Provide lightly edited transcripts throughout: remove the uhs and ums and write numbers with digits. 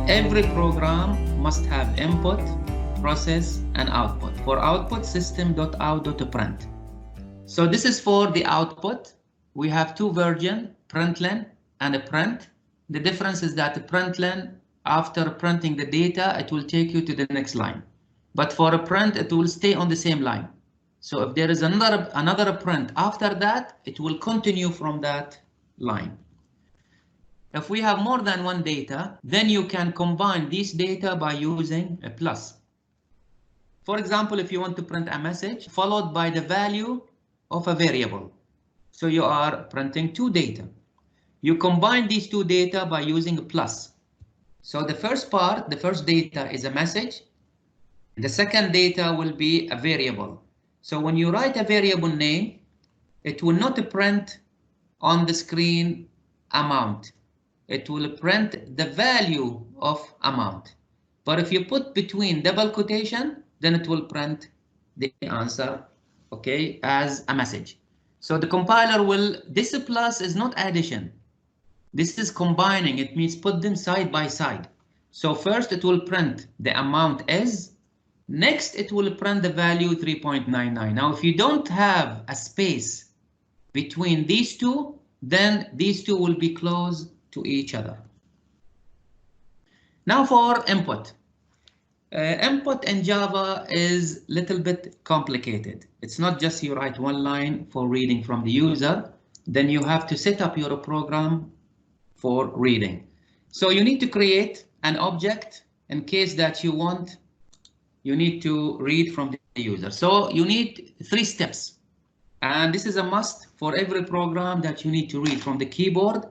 Every program must have input, process, and output. For output, system.out.print. So this is for the output. We have two versions, println and a print. The difference is that the println, after printing the data, it will take you to the next line. But for a print, it will stay on the same line. So if there is another print after that, it will continue from that line. If we have more than one data, then you can combine these data by using a plus. For example, if you want to print a message followed by the value of a variable, so you are printing two data. You combine these two data by using a plus. So the first part, the first data is a message. The second data will be a variable. So when you write a variable name, it will not print on the screen amount. It will print the value of amount. But if you put between double quotation, then it will print the answer, okay, as a message. So the compiler will, this plus is not addition. This is combining, it means put them side by side. So first it will print the amount as, next it will print the value 3.99. Now if you don't have a space between these two, then these two will be close to each other. Now for input. Input in Java is a little bit complicated. It's not just you write one line for reading from the user, then you have to set up your program for reading. So you need to create an object in case that you need to read from the user. So you need 3 steps. And this is a must for every program that you need to read from the keyboard.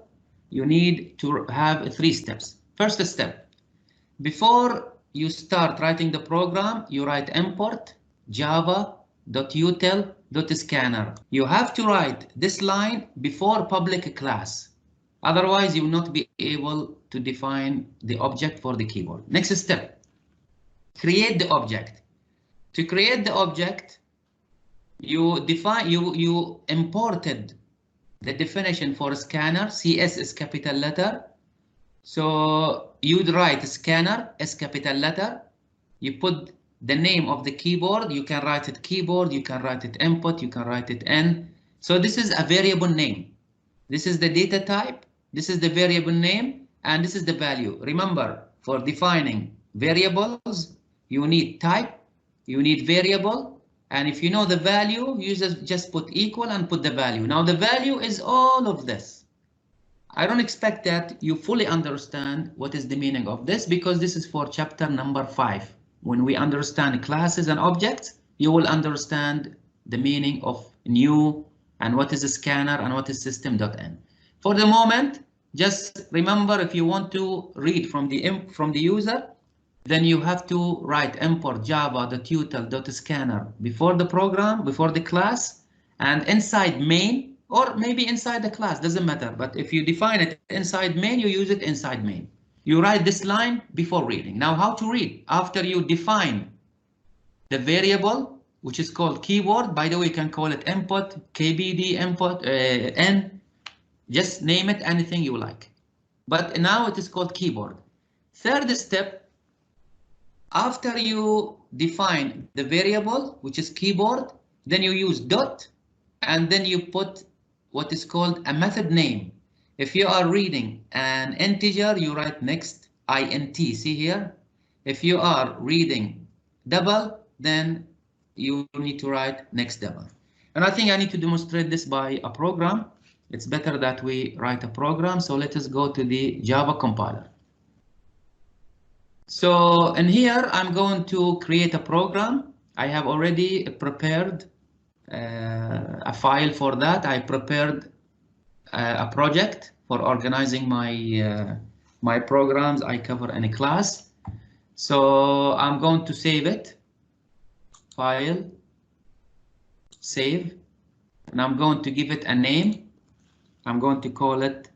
You need to have 3 steps. First step, before you start writing the program, you write import java.util.scanner. You have to write this line before public class. Otherwise, you will not be able to define the object for the keyboard. Next step, create the object. To create the object, you imported the definition for scanner. CS is capital letter. So you'd write scanner as capital letter. You put the name of the keyboard. You can write it keyboard. You can write it input. You can write it N. So this is a variable name. This is the data type. This is the variable name. And this is the value. Remember, for defining variables, you need type. You need variable. And if you know the value, you just put equal and put the value. Now the value is all of this. I don't expect that you fully understand what is the meaning of this, because this is for chapter number 5. When we understand classes and objects, you will understand the meaning of new and what is a scanner and what is system.n. For the moment, just remember, if you want to read from the user, then you have to write import java.util.scanner before the program, before the class, and inside main, or maybe inside the class, doesn't matter. But if you define it inside main, you use it inside main. You write this line before reading. Now how to read? After you define the variable, which is called keyboard, by the way, you can call it input, kbd, input, n, just name it anything you like. But now it is called keyboard. Third step, after you define the variable, which is keyboard, then you use dot, and then you put what is called a method name. If you are reading an integer, you write next int, see here. If you are reading double, then you need to write next double. And I think I need to demonstrate this by a program. It's better that we write a program. So let us go to the Java compiler. So in here, I'm going to create a program. I have already prepared a file for that. I prepared a project for organizing my programs I cover in a class. So I'm going to save it. File, save, and I'm going to give it a name. I'm going to call it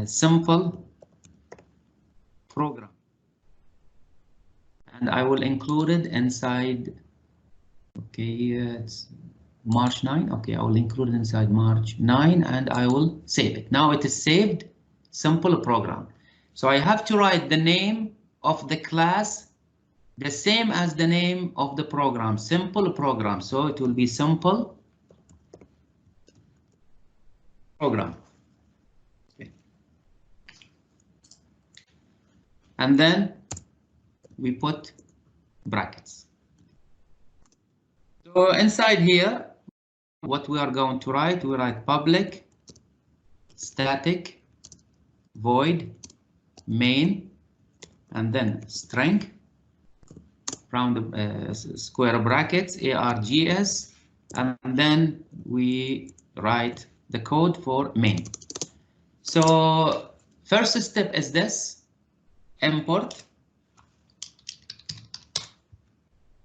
simple program. And I will include it inside, okay, it's March 9. Okay, I will include it inside March 9 and I will save it. Now it is saved, simple program. So I have to write the name of the class the same as the name of the program, simple program. So it will be simple program. Okay. And then we put brackets. So inside here, what we are going to write, we write public static void main and then string round square brackets args, and then we write the code for main. So first step is this, import.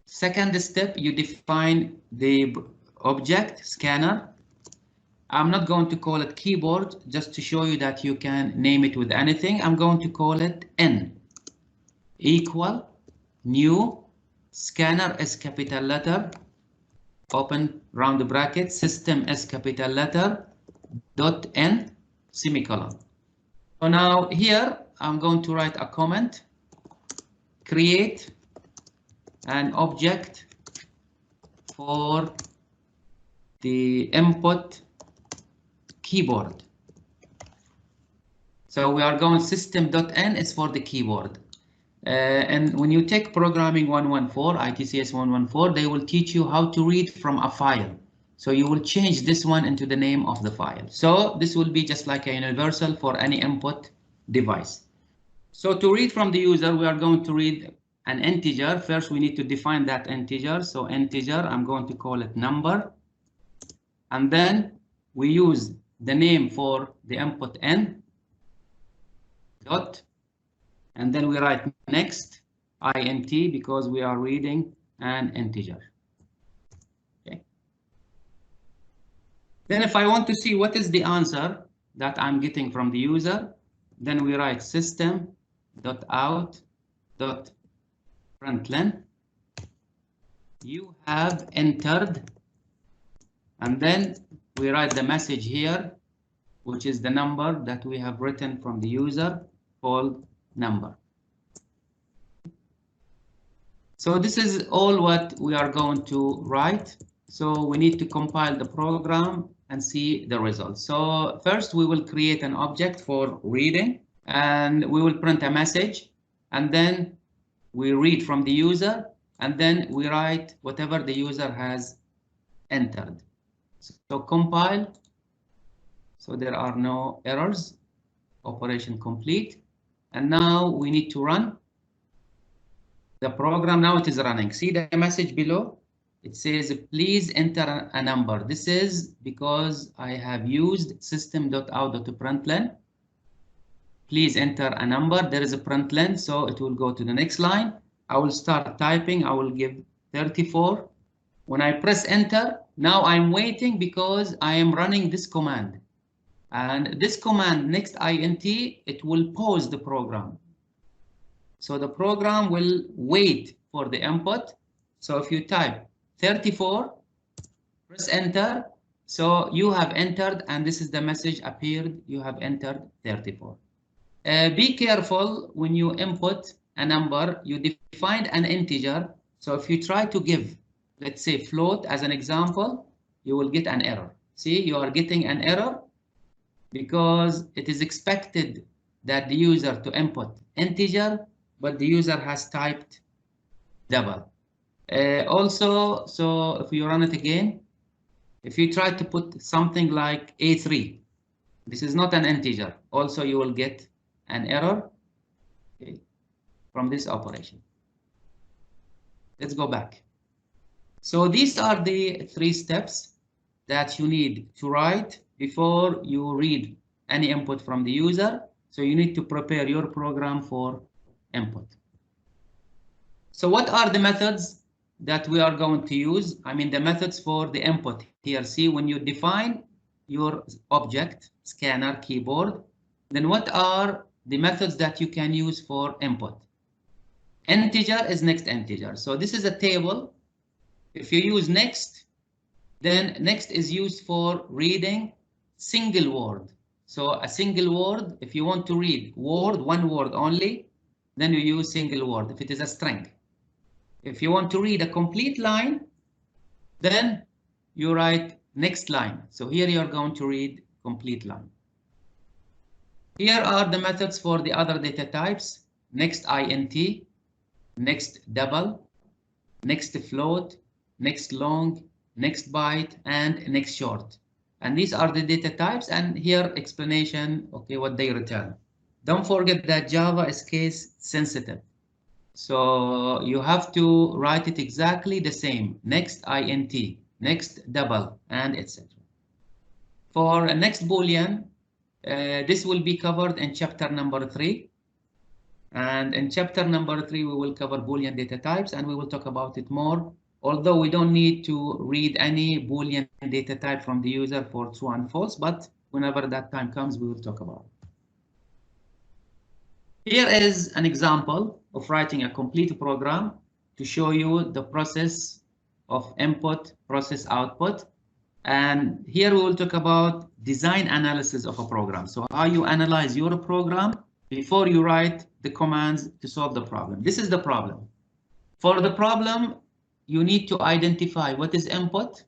Second step, you define the object scanner. I'm not going to call it keyboard, just to show you that you can name it with anything. I'm going to call it N equal new scanner is capital letter, open round bracket, system is capital letter, dot N semicolon. So now here I'm going to write a comment, create an object for the input keyboard. So we are going system.n is for the keyboard. And when you take programming 114, ITCS 114, they will teach you how to read from a file. So you will change this one into the name of the file. So this will be just like a universal for any input device. So to read from the user, we are going to read an integer. First, we need to define that integer. So integer, I'm going to call it number. And then we use the name for the input n dot, and then we write next int because we are reading an integer. Okay. Then if I want to see what is the answer that I'm getting from the user, then we write system.out.println. You have entered, and then we write the message here, which is the number that we have written from the user called number. So this is all what we are going to write. So we need to compile the program and see the results. So first we will create an object for reading, and we will print a message, and then we read from the user, and then we write whatever the user has entered. So compile. So there are no errors, operation complete. And now we need to run the program. Now it is running. See the message below? It says, please enter a number. This is because I have used system.out.println. Please enter a number. There is a println, so it will go to the next line. I will start typing. I will give 34. When I press enter, now I'm waiting because I am running this command. And this command, next int, it will pause the program. So the program will wait for the input. So if you type 34, press enter. So you have entered, and this is the message appeared. You have entered 34. Be careful when you input a number, you define an integer. So if you try to give, let's say, float as an example, you will get an error. See, you are getting an error because it is expected that the user to input integer, but the user has typed double. Also, so if you run it again, if you try to put something like A3, this is not an integer. Also, you will get an error, okay, from this operation. Let's go back. So these are the 3 steps that you need to write before you read any input from the user. So you need to prepare your program for input. So what are the methods that we are going to use? I mean, the methods for the input here. See, when you define your object, scanner, keyboard, then what are the methods that you can use for input? Integer is next integer. So this is a table. If you use next, then next is used for reading single word. So a single word, if you want to read word, one word only, then you use single word if it is a string. If you want to read a complete line, then you write next line. So here you are going to read complete line. Here are the methods for the other data types: next int, next double, next float, next long, next byte, and next short. And these are the data types, and here explanation, okay, what they return. Don't forget that Java is case sensitive. So you have to write it exactly the same: next int, next double, and etc. For a next Boolean, this will be covered in chapter number 3. And in chapter number 3, we will cover Boolean data types, and we will talk about it more. Although we don't need to read any Boolean data type from the user for true and false, but whenever that time comes, we will talk about it. Here is an example of writing a complete program to show you the process of input, process, output. And here we will talk about design analysis of a program. So how you analyze your program before you write the commands to solve the problem. This is the problem. For the problem, you need to identify what is input.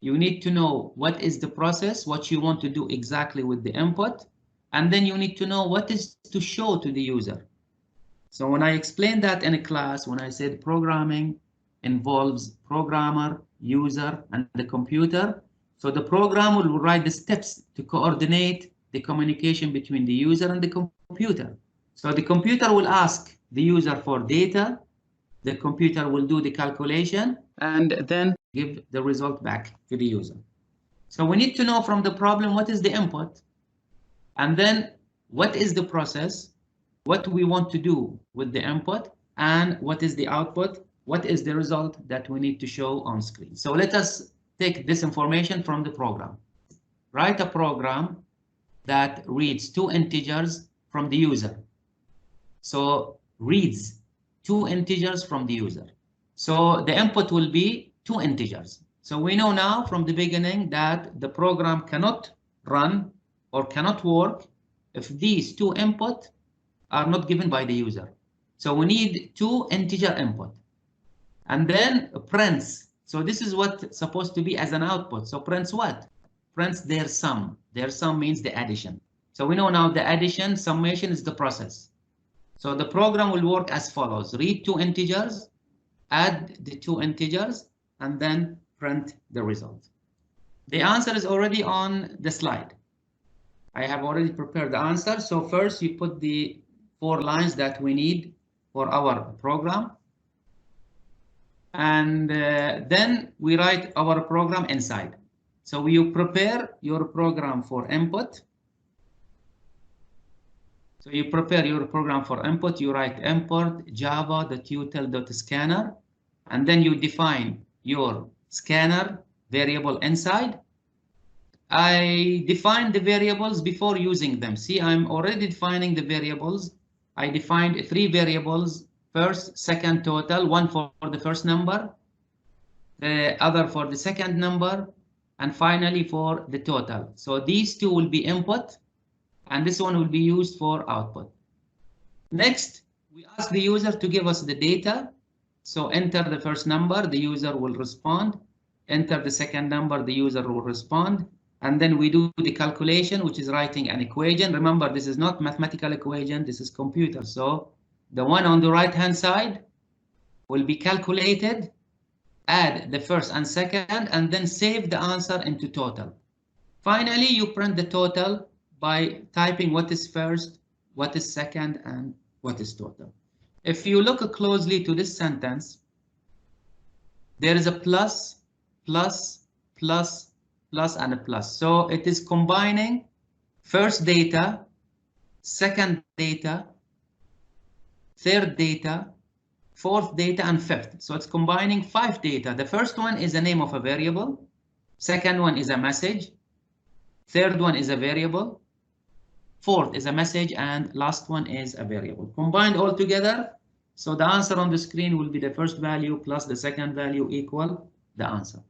You need to know what is the process, what you want to do exactly with the input. And then you need to know what is to show to the user. So when I explained that in a class, when I said programming involves programmer, user, and the computer, so the programmer will write the steps to coordinate the communication between the user and the computer. So the computer will ask the user for data, the computer will do the calculation, and then give the result back to the user. So we need to know from the problem what is the input, and then what is the process, what we want to do with the input, and what is the output, what is the result that we need to show on screen. So let us take this information from the program. Write a program that reads 2 integers from the user. So reads 2 integers from the user. So the input will be 2 integers. So we know now from the beginning that the program cannot run or cannot work if these 2 input are not given by the user. So we need 2 integer input. And then prints. So this is what's supposed to be as an output. So prints what? Prints their sum. Their sum means the addition. So we know now the addition, summation is the process. So the program will work as follows: read 2 integers, add the 2 integers, and then print the result. The answer is already on the slide. I have already prepared the answer. So first you put the 4 lines that we need for our program. And then we write our program inside. So you prepare your program for input. So you prepare your program for input. You write import java.util.scanner, and then you define your scanner variable inside. I define the variables before using them. See, I'm already defining the variables. I defined 3 variables: first, second, total, one for the first number, the other for the second number, and finally for the total. So these 2 will be input, and this one will be used for output. Next, we ask the user to give us the data. So enter the first number, the user will respond. Enter the second number, the user will respond. And then we do the calculation, which is writing an equation. Remember, this is not mathematical equation, this is computer. So the one on the right-hand side will be calculated, add the first and second, and then save the answer into total. Finally, you print the total by typing what is first, what is second, and what is total. If you look closely to this sentence, there is a plus, plus, plus, plus, and a plus. So it is combining first data, second data, third data, fourth data, and fifth. So it's combining 5 data. The first one is the name of a variable. Second one is a message. Third one is a variable. Fourth is a message, and last one is a variable. Combined all together, so the answer on the screen will be the first value plus the second value equal the answer.